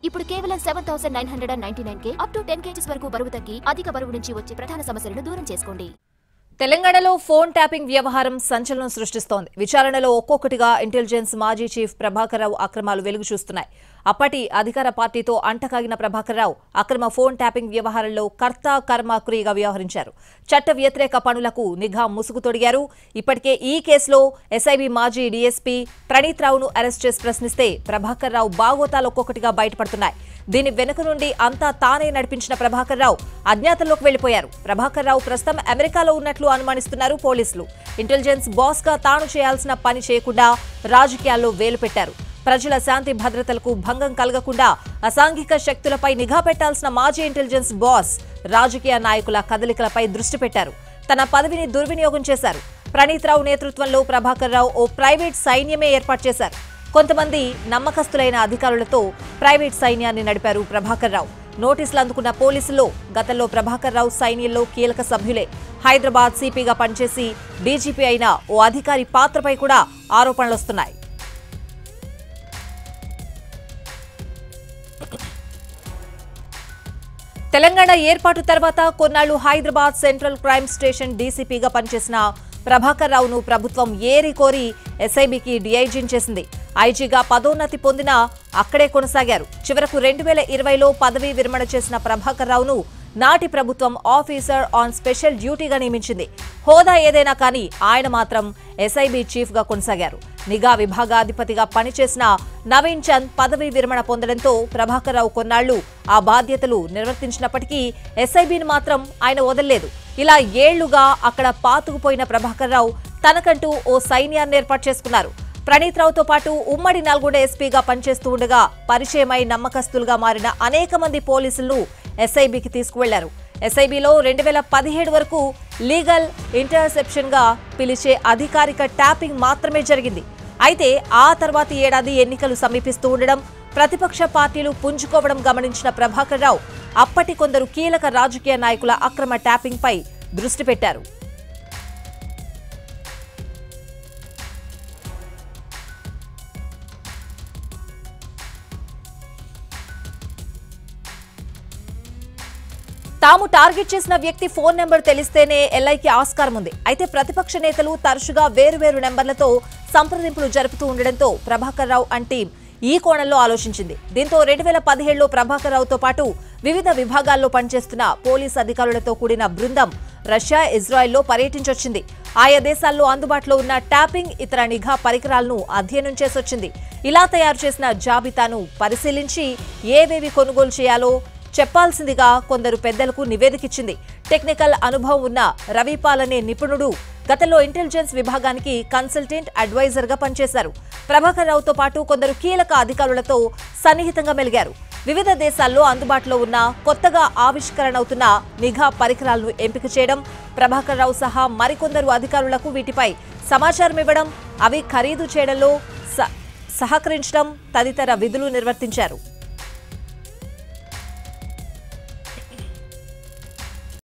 ఇప్పుడు కేవలం 7999కే up to 10 kgs వరకు బరువు తగ్గి అధిక బరువు నుంచి వచ్చే ప్రధాన సమస్యలను దూరం చేసుకోండి. తెలంగాణలో ఫోన్ ట్యాపింగ్ వ్యవహారం సంచలనం సృష్టిస్తోంది. విచారణలో ఒక్కొక్కటిగా ఇంటెలిజెన్స్ మాజీ చీఫ్ ప్రభాకర్ రావు అక్రమాలు వెలుగు చూస్తున్నాయి. అప్పటి అధికార పార్టీతో అంటకాగిన ప్రభాకర్ రావు అక్రమ ఫోన్ ట్యాపింగ్ వ్యవహారంలో కర్త కర్మ క్రియగా వ్యవహరించారు. చట్ట వ్యతిరేక పనులకు నిఘా ముసుగు తొడిగారు. ఇప్పటికే ఈ కేసులో ఎస్ఐబి మాజీ డీఎస్పీ ప్రణీత్ రావును అరెస్ట్ చేసి ప్రశ్నిస్తే ప్రభాకర్ రావు బాగోతాలు ఒక్కొక్కటిగా బయటపడుతున్నాయి. దీని వెనుక నుండి అంతా తానే నడిపించిన ప్రభాకర్ రావు అజ్ఞాతంలోకి వెళ్లిపోయారు. ప్రభాకర్ రావు ప్రస్తుతం అమెరికాలో ఉన్నట్లు అనుమానిస్తున్నారు పోలీసులు. ఇంటెలిజెన్స్ బాస్ గా తాను చేయాల్సిన పని చేయకుండా రాజకీయాల్లో వేలు పెట్టారు. ప్రజల శాంతి భద్రతలకు భంగం కలగకుండా అసాంఘిక శక్తులపై నిఘా పెట్టాల్సిన మాజీ ఇంటెలిజెన్స్ బాస్ రాజకీయ నాయకుల కదలికలపై దృష్టి పెట్టారు. తన పదవిని దుర్వినియోగం చేశారు. ప్రణీత్ రావు నేతృత్వంలో ప్రభాకర్ రావు ఓ ప్రైవేట్ సైన్యమే ఏర్పాటు చేశారు. కొంతమంది నమ్మకస్తులైన అధికారులతో ప్రైవేట్ సైన్యాన్ని నడిపారు ప్రభాకర్ రావు. నోటీసులు అందుకున్న పోలీసుల్లో గతంలో ప్రభాకర్ రావు సైన్యంలో కీలక సభ్యులే. హైదరాబాద్ సిపిగా పనిచేసి డీజీపీ అయిన ఓ అధికారి పాత్రపై కూడా ఆరోపణలొస్తున్నాయి. తెలంగాణ ఏర్పాటు తర్వాత కొన్నాళ్లు హైదరాబాద్ సెంట్రల్ క్రైమ్ స్టేషన్ డీసీపీగా పనిచేసిన ప్రభాకర్ రావును ప్రభుత్వం ఏరి కోరి ఎస్ఐబికి డీఐజీని చేసింది. ఐజీగా పదోన్నతి పొందినా అక్కడే కొనసాగారు. చివరకు 2020లో పదవీ విరమణ చేసిన ప్రభాకర్ రావును నాటి ప్రభుత్వం ఆఫీసర్ ఆన్ స్పెషల్ డ్యూటీగా నియమించింది. హోదా ఏదైనా కానీ ఆయన మాత్రం ఎస్ఐబి చీఫ్ గా కొనసాగారు. నిఘా విభాగాధిపతిగా పనిచేసిన నవీన్ చంద్ పదవీ విరమణ పొందడంతో ప్రభాకర్ రావు కొన్నాళ్లు ఆ బాధ్యతలు నిర్వర్తించినప్పటికీ ఎస్ఐబిని మాత్రం ఆయన వదల్లేదు. ఇలా ఏళ్లుగా అక్కడ పాతుకుపోయిన ప్రభాకర్ రావు తనకంటూ ఓ సైన్యాన్ని ఏర్పాటు చేసుకున్నారు. ప్రణీత్ రావుతో పాటు ఉమ్మడి నల్గొండ ఎస్పీగా పనిచేస్తూ ఉండగా పరిచయమై నమ్మకస్తులుగా మారిన అనేక మంది పోలీసులను ఎస్ఐబికి తీసుకువెళ్లారు. ఎస్ఐబిలో 2017 వరకు లీగల్ ఇంటర్సెప్షన్ గా పిలిచే అధికారిక ట్యాపింగ్ మాత్రమే జరిగింది. అయితే ఆ తర్వాతి ఏడాది ఎన్నికలు సమీపిస్తూ ఉండడం, ప్రతిపక్ష పార్టీలు పుంజుకోవడం గమనించిన ప్రభాకర్ రావు అప్పటి కొందరు కీలక రాజకీయ నాయకుల అక్రమ ట్యాపింగ్ పై దృష్టి పెట్టారు. తాము టార్గెట్ చేసిన వ్యక్తి ఫోన్ నెంబర్ తెలిస్తేనే ఎల్ఐకి ఆస్కారం ఉంది. అయితే ప్రతిపక్ష నేతలు తరచుగా వేరువేరు నెంబర్లతో సంప్రదింపులు జరుపుతూ ఉండడంతో ప్రభాకర్ రావు టీం ఈ కోణంలో ఆలోచించింది. దీంతో 2017లో ప్రభాకర్ రావుతో పాటు వివిధ విభాగాల్లో పనిచేస్తున్న పోలీసు అధికారులతో కూడిన బృందం రష్యా, ఇజ్రాయెల్లో పర్యటించొచ్చింది. ఆయా దేశాల్లో అందుబాటులో ఉన్న ట్యాపింగ్, ఇతర నిఘా పరికరాలను అధ్యయనం చేసొచ్చింది. ఇలా తయారు చేసిన జాబితాను పరిశీలించి ఏవేవి కొనుగోలు చేయాలో చెప్పాల్సిందిగా కొందరు పెద్దలకు నివేదికిచ్చింది. టెక్నికల్ అనుభవం ఉన్న రవిపాల్ అనే నిపుణుడు గతంలో ఇంటెలిజెన్స్ విభాగానికి కన్సల్టెంట్ అడ్వైజర్ గా పనిచేశారు. ప్రభాకర్ రావుతో పాటు కొందరు కీలక అధికారులతో సన్నిహితంగా మెలిగారు. వివిధ దేశాల్లో అందుబాటులో ఉన్న కొత్తగా ఆవిష్కరణ అవుతున్న నిఘా పరికరాలను ఎంపిక చేయడం, ప్రభాకర్ రావు సహా మరికొందరు అధికారులకు వీటిపై సమాచారం ఇవ్వడం, అవి ఖరీదు చేయడంలో సహకరించడం తదితర విధులు నిర్వర్తించారు.